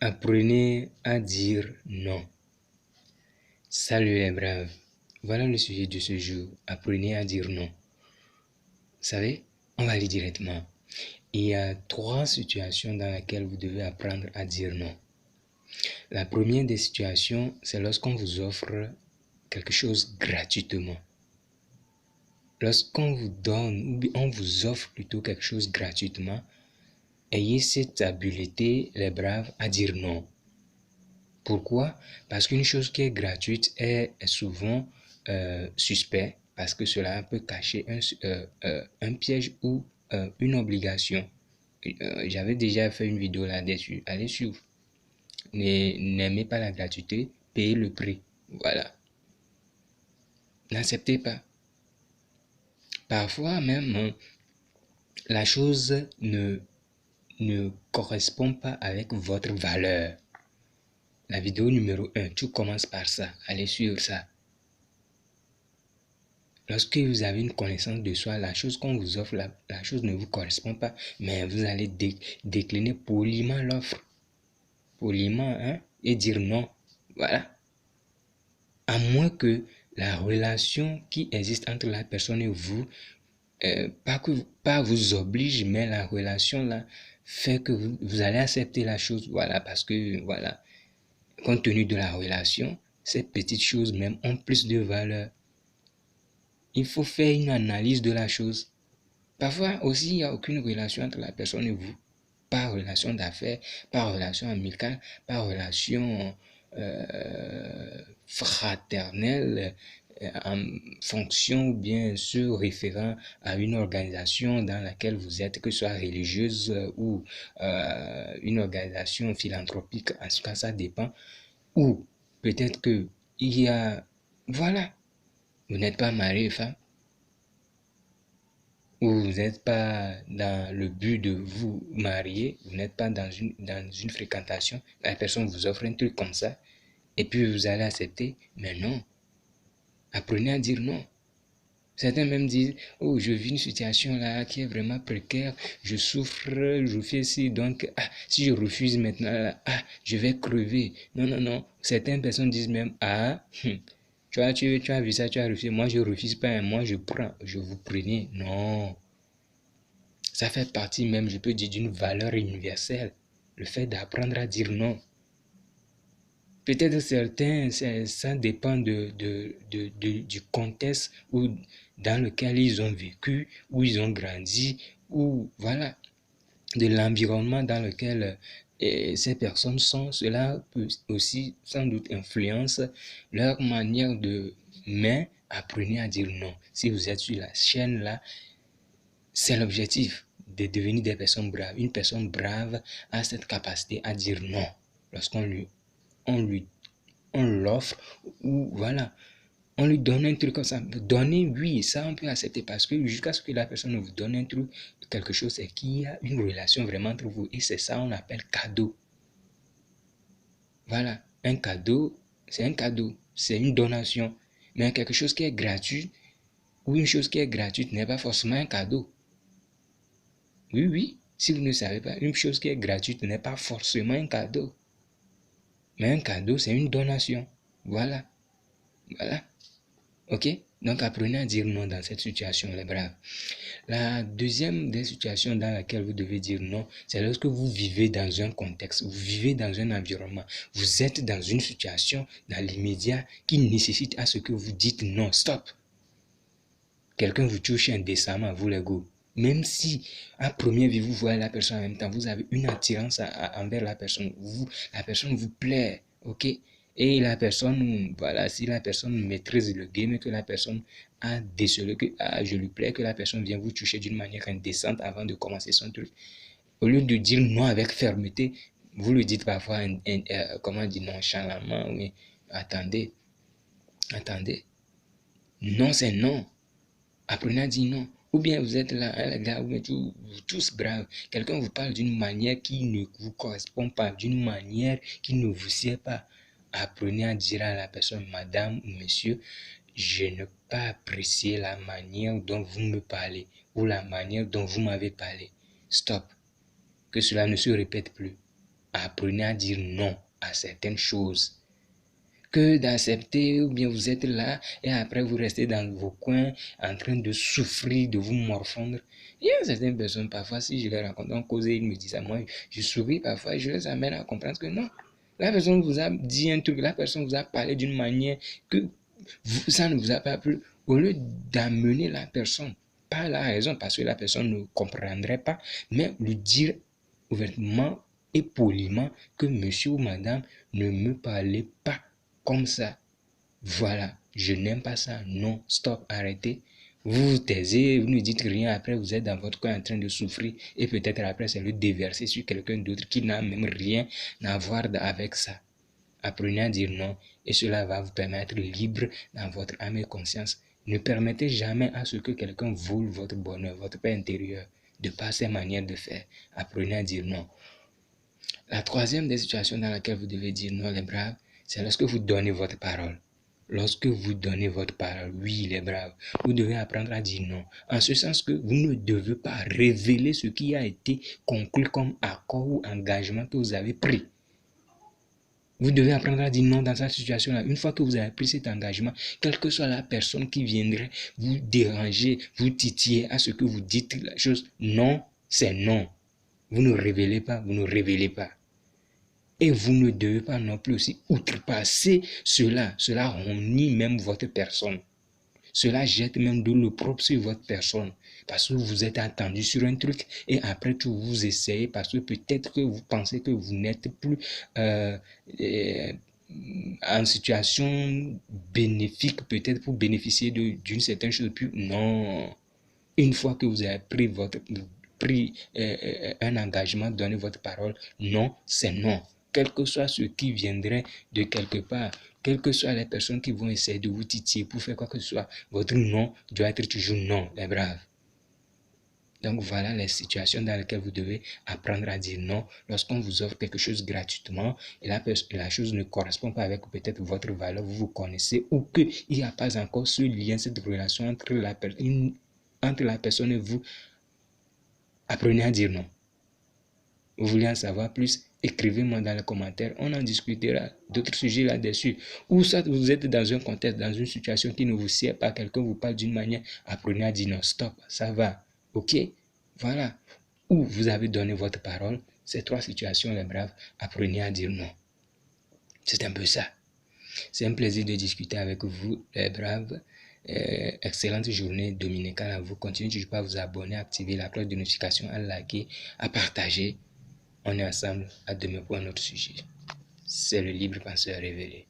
Apprenez à dire non. Salut les braves. Voilà le sujet de ce jour. Apprenez à dire non. Vous savez, on va aller directement. Il y a 3 situations dans lesquelles vous devez apprendre à dire non. La première des situations, c'est lorsqu'on vous offre quelque chose gratuitement. Lorsqu'on vous donne, ou on vous offre plutôt quelque chose gratuitement, ayez cette habileté, les braves, à dire non. Pourquoi? Parce qu'une chose qui est gratuite est souvent suspect, parce que cela peut cacher un piège ou une obligation. J'avais déjà fait une vidéo là-dessus. Allez suivre. N'aimez pas la gratuité, payez le prix. Voilà. N'acceptez pas. Parfois même, la chose ne correspond pas avec votre valeur. La vidéo numéro 1, tout commence par ça. Allez suivre ça. Lorsque vous avez une connaissance de soi, la chose qu'on vous offre, la chose ne vous correspond pas, mais vous allez décliner poliment l'offre. Poliment, hein, et dire non. Voilà. À moins que la relation qui existe entre la personne et vous, pas vous oblige, mais la relation là fait que vous allez accepter la chose. Voilà, parce que, voilà, compte tenu de la relation, ces petites choses même ont plus de valeur. Il faut faire une analyse de la chose. Parfois aussi, il n'y a aucune relation entre la personne et vous. Pas relation d'affaires, pas relation amicale, pas relation fraternelle en fonction ou bien se référant à une organisation dans laquelle vous êtes, que ce soit religieuse ou une organisation philanthropique. En tout cas, ça dépend. Ou peut-être que il y a... Voilà. Vous n'êtes pas marié, femme. Ou vous n'êtes pas dans le but de vous marier, vous n'êtes pas dans une fréquentation, la personne vous offre un truc comme ça, et puis vous allez accepter, mais non. Apprenez à dire non. Certains même disent, oh, je vis une situation là qui est vraiment précaire, je souffre, je fais ci, donc, si je refuse maintenant, là, je vais crever. Non, non, non. Certaines personnes disent même, tu as vu ça, tu as refusé. Moi, je ne refuse pas, moi, je prends, je vous prenais. Non. Ça fait partie même, je peux dire, d'une valeur universelle. Le fait d'apprendre à dire non. Peut-être certains, ça dépend du contexte où, dans lequel ils ont vécu, où ils ont grandi, ou voilà, de l'environnement dans lequel ces personnes sont. Cela peut aussi sans doute influencer leur manière de... Mais apprenez à dire non. Si vous êtes sur la chaîne là, c'est l'objectif de devenir des personnes braves. Une personne brave a cette capacité à dire non lorsqu'on on l'offre ou voilà, on lui donne un truc comme ça. Donner, oui, ça on peut accepter parce que jusqu'à ce que la personne vous donne un truc, quelque chose, c'est qu'il y a une relation vraiment entre vous et c'est ça on appelle cadeau. Voilà, un cadeau, c'est une donation. Mais quelque chose qui est gratuit ou une chose qui est gratuite n'est pas forcément un cadeau. Oui, oui, si vous ne savez pas, une chose qui est gratuite n'est pas forcément un cadeau. Mais un cadeau, c'est une donation. Voilà. Voilà. Ok? Donc apprenez à dire non dans cette situation, les braves. La deuxième des situations dans laquelle vous devez dire non, c'est lorsque vous vivez dans un contexte, vous vivez dans un environnement, vous êtes dans une situation, dans l'immédiat, qui nécessite à ce que vous dites non, stop. Quelqu'un vous touche indécemment, vous les go. Même si à première vue vous voyez la personne en même temps, vous avez une attirance envers la personne, la personne vous plaît, ok? Et la personne, voilà, si la personne maîtrise le game, que la personne a décelé que je lui plais, que la personne vient vous toucher d'une manière indécente avant de commencer son truc. Au lieu de dire non avec fermeté, vous le dites parfois, comment dire, nonchalamment, oui, attendez, attendez. Non, c'est non. Apprenez à dire non. Ou bien vous êtes là, hein, les gars, vous êtes tous braves. Quelqu'un vous parle d'une manière qui ne vous correspond pas, d'une manière qui ne vous sied pas. Apprenez à dire à la personne, madame ou monsieur, je ne peux pas apprécier la manière dont vous me parlez ou la manière dont vous m'avez parlé. Stop. Que cela ne se répète plus. Apprenez à dire non à certaines choses. Que d'accepter, ou bien vous êtes là et après vous restez dans vos coins en train de souffrir, de vous morfondre. Il y a certaines personnes, parfois, si je les rencontre en cause et ils me disent ça, moi, je souris parfois, je les amène à comprendre que non. La personne vous a dit un truc, la personne vous a parlé d'une manière que ça ne vous a pas plu. Au lieu d'amener la personne par la raison, parce que la personne ne comprendrait pas, mais lui dire ouvertement et poliment que monsieur ou madame ne me parlez pas comme ça. Voilà, je n'aime pas ça. Non, stop, arrêtez. Vous vous taisez, vous ne dites rien, après vous êtes dans votre coin en train de souffrir et peut-être après c'est le déverser sur quelqu'un d'autre qui n'a même rien à voir avec ça. Apprenez à dire non et cela va vous permettre d'être libre dans votre âme et conscience. Ne permettez jamais à ce que quelqu'un vole votre bonheur, votre paix intérieure, de par ses manières de faire. Apprenez à dire non. La troisième des situations dans laquelle vous devez dire non, les braves, c'est lorsque vous donnez votre parole. Lorsque vous donnez votre parole, oui, les braves, vous devez apprendre à dire non. En ce sens que vous ne devez pas révéler ce qui a été conclu comme accord ou engagement que vous avez pris. Vous devez apprendre à dire non dans cette situation-là. Une fois que vous avez pris cet engagement, quelle que soit la personne qui viendrait vous déranger, vous titiller à ce que vous dites la chose, non, c'est non. Vous ne révélez pas, vous ne révélez pas. Et vous ne devez pas non plus aussi outrepasser cela. Cela renie même votre personne. Cela jette même de l'opprobre sur votre personne. Parce que vous êtes attendu sur un truc et après tout vous essayez parce que peut-être que vous pensez que vous n'êtes plus en situation bénéfique peut-être pour bénéficier d'une certaine chose. Puis non, une fois que vous avez pris un engagement, donné votre parole, non, c'est non. Quel que soit ce qui viendrait de quelque part, quelles que soient les personnes qui vont essayer de vous titiller pour faire quoi que ce soit, votre non doit être toujours non, les braves. Donc voilà les situations dans lesquelles vous devez apprendre à dire non lorsqu'on vous offre quelque chose gratuitement et la chose ne correspond pas avec peut-être votre valeur, vous vous connaissez ou qu'il n'y a pas encore ce lien, cette relation entre la personne et vous. Apprenez à dire non. Vous voulez en savoir plus? Écrivez-moi dans les commentaires, on en discutera d'autres sujets là-dessus. Ou soit vous êtes dans un contexte, dans une situation qui ne vous sert pas, quelqu'un vous parle d'une manière, apprenez à dire non, stop, ça va, ok? Voilà. Ou vous avez donné votre parole, ces trois situations, les braves, apprenez à dire non. C'est un peu ça. C'est un plaisir de discuter avec vous, les braves. Excellente journée dominicale à vous. Continuez toujours pas à vous abonner, à activer la cloche de notification, à liker, à partager. On est ensemble. À demain pour un autre sujet. C'est le libre penseur révélé.